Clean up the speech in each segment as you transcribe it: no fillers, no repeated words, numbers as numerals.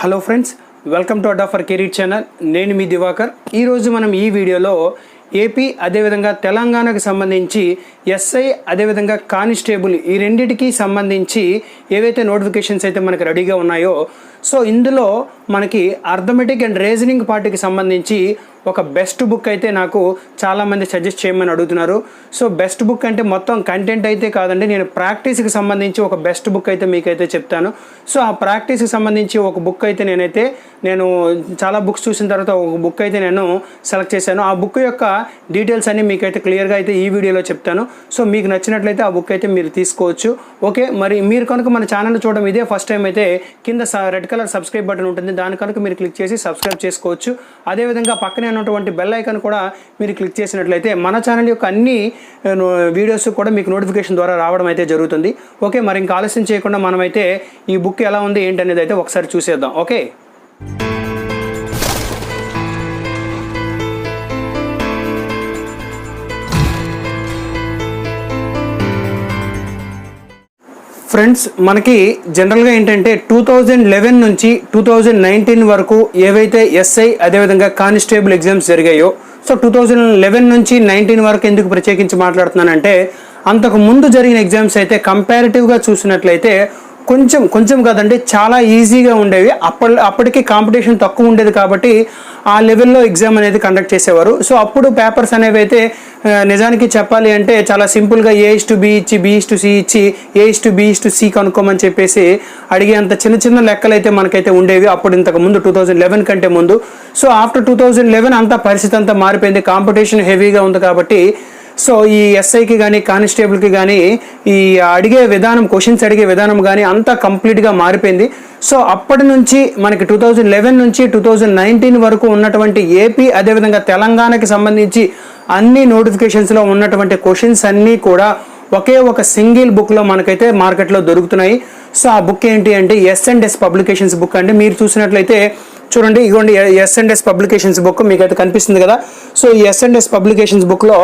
Hello friends, welcome to Adda for career channel. నేను మీ దివాకర్. ఈరోజు మనం ఈ వీడియోలో ఏపీ అదేవిధంగా తెలంగాణకు సంబంధించి ఎస్ఐ అదేవిధంగా కానిస్టేబుల్ ఈ రెండింటికి సంబంధించి ఏవైతే నోటిఫికేషన్స్ అయితే మనకి రెడీగా ఉన్నాయో, సో ఇందులో మనకి అర్థమెటిక్ అండ్ రీజనింగ్ పార్ట్కి సంబంధించి ఒక బెస్ట్ బుక్ అయితే నాకు చాలామంది సజెస్ట్ చేయమని అడుగుతున్నారు. సో బెస్ట్ బుక్ అంటే మొత్తం కంటెంట్ అయితే కాదండి, నేను ప్రాక్టీస్కి సంబంధించి ఒక బెస్ట్ బుక్ అయితే మీకైతే చెప్తాను. సో ఆ ప్రాక్టీస్కి సంబంధించి ఒక బుక్ అయితే నేను చాలా బుక్స్ చూసిన తర్వాత ఒక బుక్ అయితే నేను సెలెక్ట్ చేశాను. ఆ బుక్ యొక్క డీటెయిల్స్ అన్ని మీకైతే క్లియర్గా అయితే ఈ వీడియోలో చెప్తాను. సో మీకు నచ్చినట్లయితే ఆ బుక్ అయితే మీరు తీసుకోవచ్చు. ఓకే, మరి మీరు కనుక మన ఛానల్ చూడడం ఇదే ఫస్ట్ టైం అయితే కింద రెడ్ కలర్ సబ్స్క్రైబ్ బటన్ ఉంటుంది, దాని కనుక మీరు క్లిక్ చేసి సబ్స్క్రైబ్ చేసుకోవచ్చు. అదేవిధంగా పక్కనే ఉన్నటువంటి బెల్ ఐకాన్ కూడా మీరు క్లిక్ చేసినట్లయితే మన ఛానల్ యొక్క అన్ని వీడియోస్ కూడా మీకు నోటిఫికేషన్ ద్వారా రావడం అయితే జరుగుతుంది. ఓకే, మరి ఇంకా ఆలస్యం చేయకుండా మనమైతే ఈ బుక్ ఎలా ఉంది ఏంటనేది అయితే ఒకసారి చూసేద్దాం. ఓకే, ఫ్రెండ్స్, మనకి జనరల్గా ఏంటంటే 2011 నుంచి 2019 వరకు ఏవైతే ఎస్ఐ అదేవిధంగా కానిస్టేబుల్ ఎగ్జామ్స్ జరిగాయో, సో 2011 నుంచి 19 వరకు ఎందుకు ప్రత్యేకించి మాట్లాడుతున్నానంటే, అంతకు ముందు జరిగిన ఎగ్జామ్స్ అయితే కంపారిటివ్గా చూసినట్లయితే కొంచెం కాదండి, చాలా ఈజీగా ఉండేవి. అప్పటికి కాంపిటీషన్ తక్కువ ఉండేది కాబట్టి ఆ లెవెల్లో ఎగ్జామ్ అనేది కండక్ట్ చేసేవారు. సో అప్పుడు పేపర్స్ అనేవి అయితే నిజానికి చెప్పాలి అంటే చాలా సింపుల్గా A:B ఇచ్చి B:C ఇచ్చి A:B:C కనుక్కోమని చెప్పేసి అడిగే అంత చిన్న లెక్కలు అయితే మనకైతే ఉండేవి అప్పుడు, ఇంతకు ముందు 2011 కంటే ముందు. సో ఆఫ్టర్ 2011 అంతా పరిస్థితి అంతా మారిపోయింది, కాంపిటీషన్ హెవీగా ఉంది కాబట్టి సో ఈ ఎస్ఐకి కానీ కానిస్టేబుల్కి కానీ ఈ క్వశ్చన్స్ అడిగే విధానం కానీ అంతా కంప్లీట్గా మారిపోయింది. సో అప్పటి నుంచి మనకి 2011 నుంచి 2019 వరకు ఉన్నటువంటి ఏపీ అదేవిధంగా తెలంగాణకి సంబంధించి అన్ని నోటిఫికేషన్స్లో ఉన్నటువంటి క్వశ్చన్స్ అన్నీ కూడా ఒకే ఒక సింగిల్ బుక్లో మనకైతే మార్కెట్లో దొరుకుతున్నాయి. సో ఆ బుక్ ఏంటి అంటే S&S పబ్లికేషన్స్ బుక్ అండి. మీరు చూసినట్లయితే చూడండి, ఇగోండి S&S పబ్లికేషన్స్ బుక్ మీకైతే కనిపిస్తుంది కదా. సో ఈ S&S పబ్లికేషన్స్ బుక్లో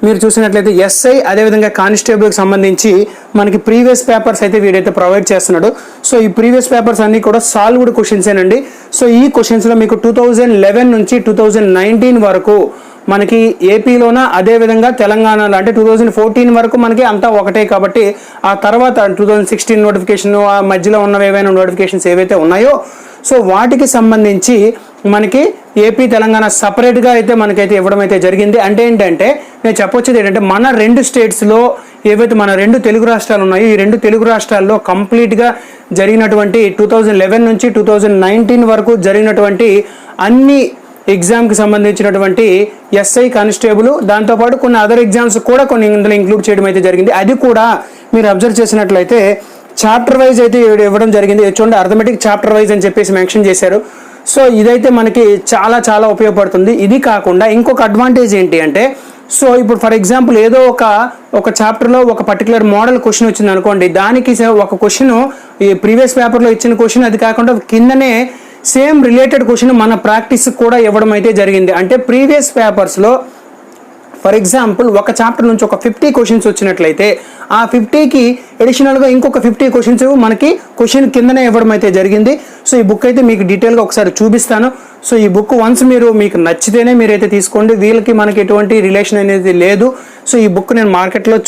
మీరు చూసినట్లయితే ఎస్ఐ అదేవిధంగా కానిస్టేబుల్కి సంబంధించి మనకి ప్రీవియస్ పేపర్స్ అయితే వీడైతే ప్రొవైడ్ చేస్తున్నాడు. సో ఈ ప్రీవియస్ పేపర్స్ అన్నీ కూడా సాల్వ్డ్ క్వశ్చన్సేనండి. సో ఈ క్వశ్చన్స్లో మీకు 2011 నుంచి 2019 వరకు మనకి ఏపీలోన అదేవిధంగా తెలంగాణలో అంటే 2014 వరకు మనకి అంతా ఒకటే కాబట్టి, ఆ తర్వాత 2016 నోటిఫికేషన్ ఆ మధ్యలో ఉన్న ఏవైనా నోటిఫికేషన్స్ ఏవైతే ఉన్నాయో సో వాటికి సంబంధించి మనకి ఏపీ తెలంగాణ సపరేట్గా అయితే మనకైతే ఇవ్వడం అయితే జరిగింది. అంటే ఏంటంటే నేను చెప్పొచ్చేది ఏంటంటే మన రెండు స్టేట్స్లో ఏవైతే మన రెండు తెలుగు రాష్ట్రాలు ఉన్నాయో ఈ రెండు తెలుగు రాష్ట్రాల్లో కంప్లీట్గా జరిగినటువంటి 2011 నుంచి 2019 వరకు జరిగినటువంటి అన్ని ఎగ్జామ్కి సంబంధించినటువంటి ఎస్ఐ కానిస్టేబుల్ దాంతోపాటు కొన్ని అదర్ ఎగ్జామ్స్ కూడా కొన్ని ఇందులో ఇంక్లూడ్ చేయడం అయితే జరిగింది. అది కూడా మీరు అబ్జర్వ్ చేసినట్లయితే చాప్టర్ వైజ్ అయితే ఇవ్వడం జరిగింది. చూడండి, అర్థమెటిక్ చాప్టర్ వైజ్ అని చెప్పేసి మెన్షన్ చేశారు. సో ఇదైతే మనకి చాలా ఉపయోగపడుతుంది. ఇది కాకుండా ఇంకొక అడ్వాంటేజ్ ఏంటి అంటే, సో ఇప్పుడు ఫర్ ఎగ్జాంపుల్ ఏదో ఒక చాప్టర్లో ఒక పర్టికులర్ మోడల్ క్వశ్చన్ వచ్చింది అనుకోండి, దానికి ఒక క్వశ్చన్ ఈ ప్రీవియస్ పేపర్లో ఇచ్చిన క్వశ్చన్, అది కాకుండా కిందనే సేమ్ రిలేటెడ్ క్వశ్చన్ మన ప్రాక్టీస్ కూడా ఇవ్వడం అయితే జరిగింది. అంటే ప్రీవియస్ పేపర్స్లో ఫర్ ఎగ్జాంపుల్ ఒక చాప్టర్ నుంచి ఒక 50 క్వశ్చన్స్ వచ్చినట్లయితే ఆ 50కి అడిషనల్గా ఇంకొక 50 క్వశ్చన్స్ మనకి క్వశ్చన్ కిందనే ఇవ్వడం అయితే జరిగింది. సో ఈ బుక్ అయితే మీకు డీటెయిల్గా ఒకసారి చూపిస్తాను. సో ఈ బుక్ వన్స్ మీకు నచ్చితేనే మీరైతే తీసుకోండి, వీళ్ళకి మనకి ఎటువంటి రిలేషన్ అనేది లేదు. సో ఈ బుక్ నేను మార్కెట్లో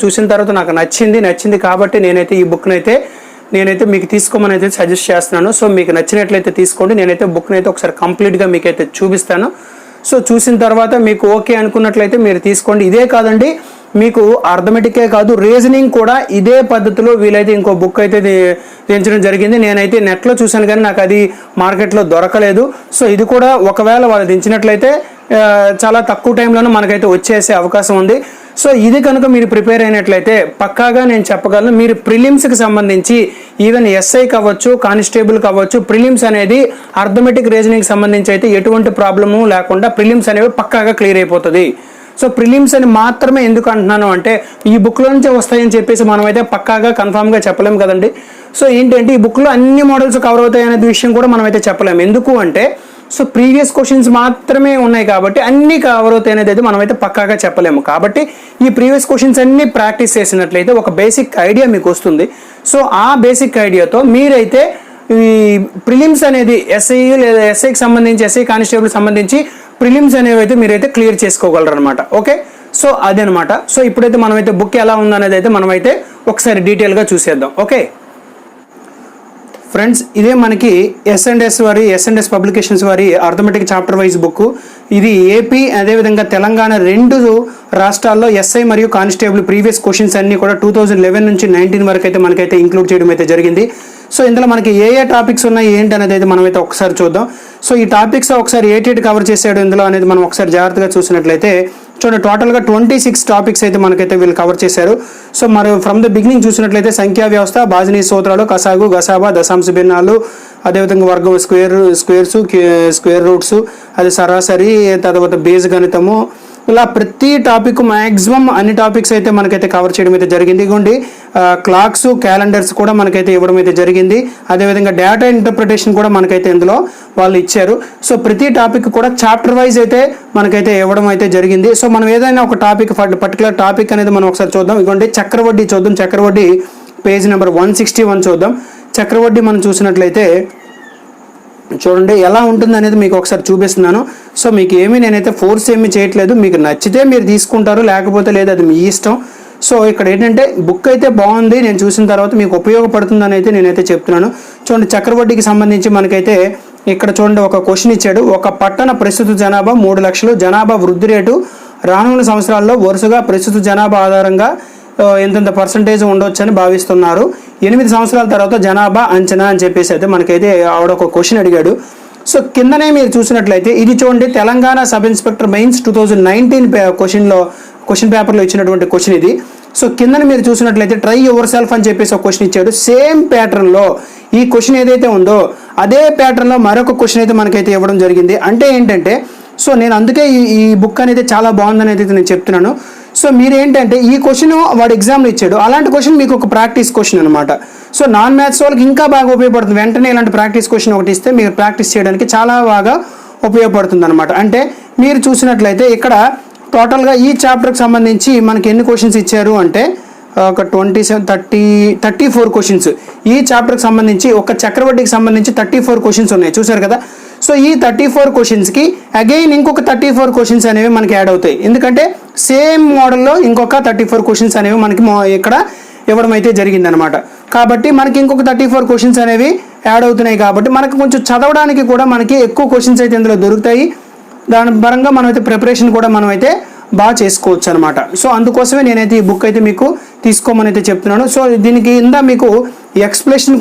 చూసిన తర్వాత నాకు నచ్చింది కాబట్టి నేనైతే ఈ బుక్ని అయితే మీకు తీసుకోమని అయితే సజెస్ట్ చేస్తున్నాను. సో మీకు నచ్చినట్లయితే తీసుకోండి. నేనైతే బుక్ని అయితే ఒకసారి కంప్లీట్గా మీకైతే చూపిస్తాను. సో చూసిన తర్వాత మీకు ఓకే అనుకున్నట్లయితే మీరు తీసుకోండి. ఇదే కాదండి, మీకు అర్థమెటికే కాదు రీజనింగ్ కూడా ఇదే పద్ధతిలో వీలైతే ఇంకో బుక్ అయితే తెంచడం జరిగింది. నేనైతే నెట్లో చూశాను కానీ నాకు అది మార్కెట్లో దొరకలేదు. సో ఇది కూడా ఒకవేళ వాళ్ళు దించినట్లయితే చాలా తక్కువ టైంలోనే మనకైతే వచ్చేసే అవకాశం ఉంది. సో ఇది కనుక మీరు ప్రిపేర్ అయినట్లయితే పక్కాగా నేను చెప్పగలను, మీరు ప్రిలిమ్స్కి సంబంధించి ఈవెన్ ఎస్ఐ కావచ్చు కానిస్టేబుల్ కావచ్చు, ప్రిలిమ్స్ అనేది అర్థమెటిక్ రీజనింగ్ సంబంధించి అయితే ఎటువంటి ప్రాబ్లము లేకుండా ప్రిలిమ్స్ అనేవి పక్కాగా క్లియర్ అయిపోతుంది. సో ప్రిలిమ్స్ అని మాత్రమే ఎందుకు అంటున్నాను అంటే, ఈ బుక్లో నుంచే వస్తాయని చెప్పేసి మనమైతే పక్కాగా కన్ఫామ్గా చెప్పలేము కదండి. సో ఏంటంటే ఈ బుక్లో అన్ని మోడల్స్ కవర్ అవుతాయి అనే విషయం కూడా మనమైతే చెప్పలేము. ఎందుకు అంటే సో ప్రీవియస్ క్వశ్చన్స్ మాత్రమే ఉన్నాయి కాబట్టి అన్ని కవర్ అవుతాయి అనేది అయితే మనమైతే పక్కాగా చెప్పలేము. కాబట్టి ఈ ప్రీవియస్ క్వశ్చన్స్ అన్ని ప్రాక్టీస్ చేసినట్లయితే ఒక బేసిక్ ఐడియా మీకు వస్తుంది. సో ఆ బేసిక్ ఐడియాతో మీరైతే ఈ ప్రిలిమ్స్ అనేది ఎస్ఐ లేదా ఎస్ఐకి సంబంధించి ఎస్ఐ కానిస్టేబుల్ సంబంధించి ప్రిలిమ్స్ అనేవి అయితే మీరైతే క్లియర్ చేసుకోగలరు అనమాట. ఓకే, సో అదనమాట. సో ఇప్పుడైతే మనమైతే బుక్ ఎలా ఉందనేది అయితే మనమైతే ఒకసారి డీటెయిల్గా చూసేద్దాం. ఓకే ఫ్రెండ్స్, ఇదే మనకి ఎస్&ఎస్ పబ్లికేషన్స్ వారి అర్థమెటిక్ చాప్టర్ వైజ్ బుక్. ఇది ఏపీ అదేవిధంగా తెలంగాణ రెండు రాష్ట్రాల్లో ఎస్ఐ మరియు కానిస్టేబుల్ ప్రీవియస్ క్వశ్చన్స్ అన్ని కూడా 2011 నుంచి 19 వరకు అయితే మనకైతే ఇంక్లూడ్ చేయడం అయితే జరిగింది. సో ఇందులో మనకి ఏ టాపిక్స్ ఉన్నాయి ఏంటి అనేది అయితే మనమైతే ఒకసారి చూద్దాం. సో ఈ టాపిక్స్ ఒకసారి ఏటి కవర్ చేసాడు ఇందులో అనేది మనం ఒకసారి జాగ్రత్తగా చూసినట్లయితే చూడండి, టోటల్గా 26 టాపిక్స్ అయితే మనకైతే వీళ్ళు కవర్ చేశారు. సో మరి ఫ్రమ్ ద బిగినింగ్ చూసినట్లయితే సంఖ్యా వ్యవస్థ, బాజినీ సూత్రాలు, కసాగు, గసాబా, దశాంశ భిన్నాలు, అదేవిధంగా వర్గం స్క్వేర్ రూట్స్, అది సరాసరి, తర్వాత బీజగణితము, ఇలా ప్రతి టాపిక్ మ్యాక్సిమం అన్ని టాపిక్స్ అయితే మనకైతే కవర్ చేయడం అయితే జరిగింది. ఇదిగోండి క్లాక్స్, క్యాలెండర్స్ కూడా మనకైతే ఇవ్వడం అయితే జరిగింది. అదేవిధంగా డేటా ఇంటర్ప్రిటేషన్ కూడా మనకైతే ఇందులో వాళ్ళు ఇచ్చారు. సో ప్రతి టాపిక్ కూడా చాప్టర్ వైజ్ అయితే మనకైతే ఇవ్వడం అయితే జరిగింది. సో మనం ఏదైనా ఒక టాపిక్ పర్టికులర్ టాపిక్ అనేది మనం ఒకసారి చూద్దాం. ఇదిగోండి చక్రవడ్డీ చూద్దాం. చక్రవడ్డీ పేజ్ నెంబర్ 161 చూద్దాం. చక్రవడ్డీ మనం చూసినట్లయితే చూడండి ఎలా ఉంటుంది అనేది మీకు ఒకసారి చూపిస్తున్నాను. సో మీకు నేనైతే ఫోర్స్ ఏమీ చేయట్లేదు, మీకు నచ్చితే మీరు తీసుకుంటారు, లేకపోతే లేదు, అది మీ ఇష్టం. సో ఇక్కడ ఏంటంటే బుక్ అయితే బాగుంది, నేను చూసిన తర్వాత మీకు ఉపయోగపడుతుందని అయితే నేనైతే చెప్తున్నాను. చూడండి చక్రవడ్డీకి సంబంధించి మనకైతే ఇక్కడ చూడండి ఒక క్వశ్చన్ ఇచ్చాడు. ఒక పట్టణ ప్రస్తుత జనాభా 3 లక్షలు, జనాభా వృద్ధి రేటు రానున్న సంవత్సరాల్లో వరుసగా ప్రస్తుత జనాభా ఆధారంగా ఎంతెంత పర్సంటేజ్ ఉండొచ్చు అని భావిస్తున్నారు. 8 సంవత్సరాల తర్వాత జనాభా అంచనా అని చెప్పేసి అయితే మనకైతే ఆవిడ ఒక క్వశ్చన్ అడిగాడు. సో కిందనే మీరు చూసినట్లయితే ఇది చూడండి, Telangana sub inspector mains 2019 question పేపర్లో ఇచ్చినటువంటి క్వశ్చన్ ఇది. సో కిందనే మీరు చూసినట్లయితే ట్రై యువర్ సెల్ఫ్ అని చెప్పేసి ఒక క్వశ్చన్ ఇచ్చాడు. సేమ్ ప్యాటర్న్లో ఈ క్వశ్చన్ ఏదైతే ఉందో అదే ప్యాటర్న్లో మరొక క్వశ్చన్ అయితే మనకైతే ఇవ్వడం జరిగింది. అంటే ఏంటంటే సో నేను అందుకే ఈ బుక్ అనేది చాలా బాగుందని అయితే నేను చెప్తున్నాను. సో మీరు ఏంటంటే ఈ క్వశ్చన్ వాడు ఎగ్జామ్లో ఇచ్చాడు, అలాంటి క్వశ్చన్ మీకు ఒక ప్రాక్టీస్ క్వశ్చన్ అనమాట. సో నాన్ మ్యాథ్స్ వాళ్ళకి ఇంకా బాగా ఉపయోగపడుతుంది. వెంటనే ఇలాంటి ప్రాక్టీస్ క్వశ్చన్ ఒకటి ఇస్తే మీరు ప్రాక్టీస్ చేయడానికి చాలా బాగా ఉపయోగపడుతుంది అనమాట. అంటే మీరు చూసినట్లయితే ఇక్కడ టోటల్గా ఈ చాప్టర్కి సంబంధించి మనకి ఎన్ని క్వశ్చన్స్ ఇచ్చారు అంటే ఒక 34 క్వశ్చన్స్. ఈ చాప్టర్కి సంబంధించి ఒక చక్రవడ్డీకి సంబంధించి 34 క్వశ్చన్స్ ఉన్నాయి, చూసారు కదా. సో ఈ 34 క్వశ్చన్స్కి అగైన్ ఇంకొక 34 క్వశ్చన్స్ అనేవి మనకి యాడ్ అవుతాయి. ఎందుకంటే సేమ్ మోడల్లో ఇంకొక 34 క్వశ్చన్స్ అనేవి మనకి ఇక్కడ ఇవ్వడం అయితే జరిగిందనమాట. కాబట్టి మనకి ఇంకొక 34 క్వశ్చన్స్ అనేవి యాడ్ అవుతున్నాయి. కాబట్టి మనకు కొంచెం చదవడానికి కూడా మనకి ఎక్కువ క్వశ్చన్స్ అయితే ఇందులో దొరుకుతాయి. దాని పరంగా మనమైతే ప్రిపరేషన్ కూడా మనమైతే బాగా చేసుకోవచ్చు అనమాట. సో అందుకోసమే నేనైతే ఈ బుక్ అయితే మీకు తీసుకోమని అయితే చెప్తున్నాను. సో దీనికి మీకు ఎక్స్ప్లెనేషన్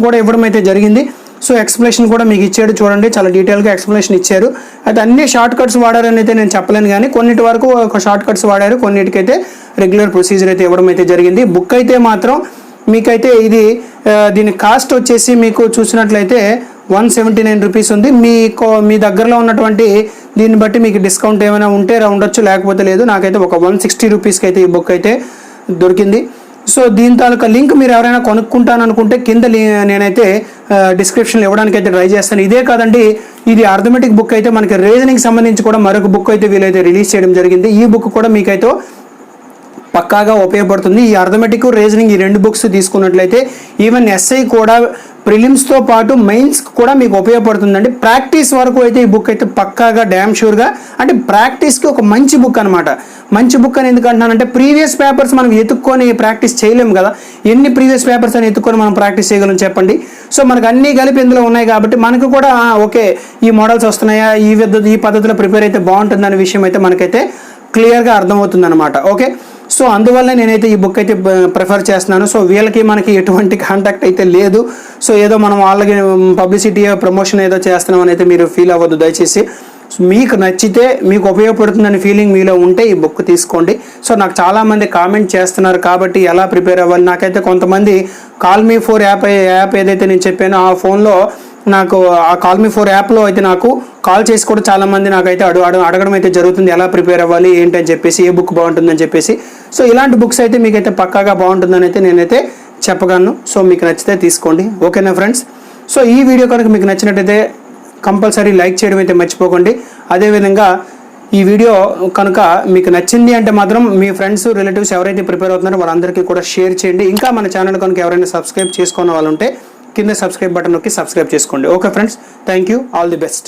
కూడా ఇవ్వడం అయితే జరిగింది. సో ఎక్స్ప్లెనేషన్ కూడా మీకు ఇచ్చాడు, చూడండి చాలా డీటెయిల్గా ఎక్స్ప్లెనేషన్ ఇచ్చారు. అయితే అన్ని షార్ట్ కట్స్ వాడారని అయితే నేను చెప్పలేను, కానీ కొన్నిటి వరకు ఒక షార్ట్ కట్స్ వాడారు, కొన్నిటికైతే రెగ్యులర్ ప్రొసీజర్ అయితే ఇవ్వడం అయితే జరిగింది. బుక్ అయితే మాత్రం మీకైతే దీని కాస్ట్ వచ్చేసి మీకు చూసినట్లయితే 179 రూపీస్ ఉంది. మీ దగ్గరలో ఉన్నటువంటి దీన్ని బట్టి మీకు డిస్కౌంట్ ఏమైనా ఉంటే ఉండొచ్చు, లేకపోతే లేదు. నాకైతే ఒక 160 రూపీస్కి అయితే ఈ బుక్ అయితే దొరికింది. సో దీని తాలూకా లింక్ మీరు ఎవరైనా కొనుక్కుంటాను అనుకుంటే కింద నేనైతే డిస్క్రిప్షన్లో ఇవ్వడానికి అయితే ట్రై చేస్తాను. ఇదే కాదండి, ఇది అర్థమెటిక్ బుక్ అయితే మనకి రీజనింగ్ సంబంధించి కూడా మరొక బుక్ అయితే వీలైతే రిలీజ్ చేయడం జరిగింది. ఈ బుక్ కూడా మీకైతే పక్కాగా ఉపయోగపడుతుంది. ఈ అర్థమెటిక్, రీజనింగ్ ఈ 2 బుక్స్ తీసుకున్నట్లయితే ఈవెన్ ఎస్ఐ కూడా ప్రిలిమ్స్తో పాటు మెయిన్స్ కూడా మీకు ఉపయోగపడుతుందండి. ప్రాక్టీస్ వరకు అయితే ఈ బుక్ అయితే పక్కాగా డ్యామ్ షూర్గా, అంటే ప్రాక్టీస్కి ఒక మంచి బుక్ అనమాట. మంచి బుక్ అని ఎందుకంటున్నానంటే ప్రీవియస్ పేపర్స్ మనం ఎత్తుక్కొని ప్రాక్టీస్ చేయలేము కదా. ఎన్ని ప్రీవియస్ పేపర్స్ అని ఎత్తుక్కొని మనం ప్రాక్టీస్ చేయగలం చెప్పండి. సో మనకు అన్నీ కలిపి ఇందులో ఉన్నాయి కాబట్టి మనకు కూడా ఓకే ఈ మోడల్స్ వస్తున్నాయా, ఈ పద్ధతిలో ప్రిపేర్ అయితే బాగుంటుందనే విషయం అయితే మనకైతే క్లియర్గా అర్థమవుతుంది అనమాట. ఓకే, సో అందువల్ల నేనైతే ఈ బుక్ అయితే ప్రిఫర్ చేస్తున్నాను. సో వీళ్ళకి మనకి ఎటువంటి కాంటాక్ట్ అయితే లేదు. సో ఏదో మనం వాళ్ళకి పబ్లిసిటీ ప్రమోషన్ ఏదో చేస్తున్నామని అయితే మీరు ఫీల్ అవ్వద్దు దయచేసి. మీకు నచ్చితే మీకు ఉపయోగపడుతుందని ఫీలింగ్ మీలో ఉంటే ఈ బుక్ తీసుకోండి. సో నాకు చాలామంది కామెంట్ చేస్తున్నారు కాబట్టి ఎలా ప్రిపేర్ అవ్వాలి. నాకైతే కొంతమంది కాల్మీ4 యాప్ ఏదైతే నేను చెప్పానో ఆ ఫోన్లో నాకు ఆ కాల్మీ4 యాప్లో అయితే నాకు కాల్ చేసి కూడా చాలామంది నాకైతే అడగడం అయితే జరుగుతుంది, ఎలా ప్రిపేర్ అవ్వాలి ఏంటి అని చెప్పేసి, ఏ బుక్ బాగుంటుందని చెప్పేసి. సో ఇలాంటి బుక్స్ అయితే మీకైతే పక్కాగా బాగుంటుందని అయితే నేనైతే చెప్పగలను. సో మీకు నచ్చితే తీసుకోండి. ఓకేనా ఫ్రెండ్స్. సో ఈ వీడియో కనుక మీకు నచ్చినట్టయితే కంపల్సరీ లైక్ చేయడం అయితే మర్చిపోకండి. అదేవిధంగా ఈ వీడియో కనుక మీకు నచ్చింది అంటే మాత్రం మీ ఫ్రెండ్స్, రిలేటివ్స్ ఎవరైతే ప్రిపేర్ అవుతున్నారో వాళ్ళందరికీ కూడా షేర్ చేయండి. ఇంకా మన ఛానల్ కనుక ఎవరైనా సబ్స్క్రైబ్ చేసుకున్న వాళ్ళు ఉంటే కింద సబ్స్క్రైబ్ బటన్ నొక్కి సబ్స్క్రైబ్ చేసుకోండి. Okay friends, thank you, all the best.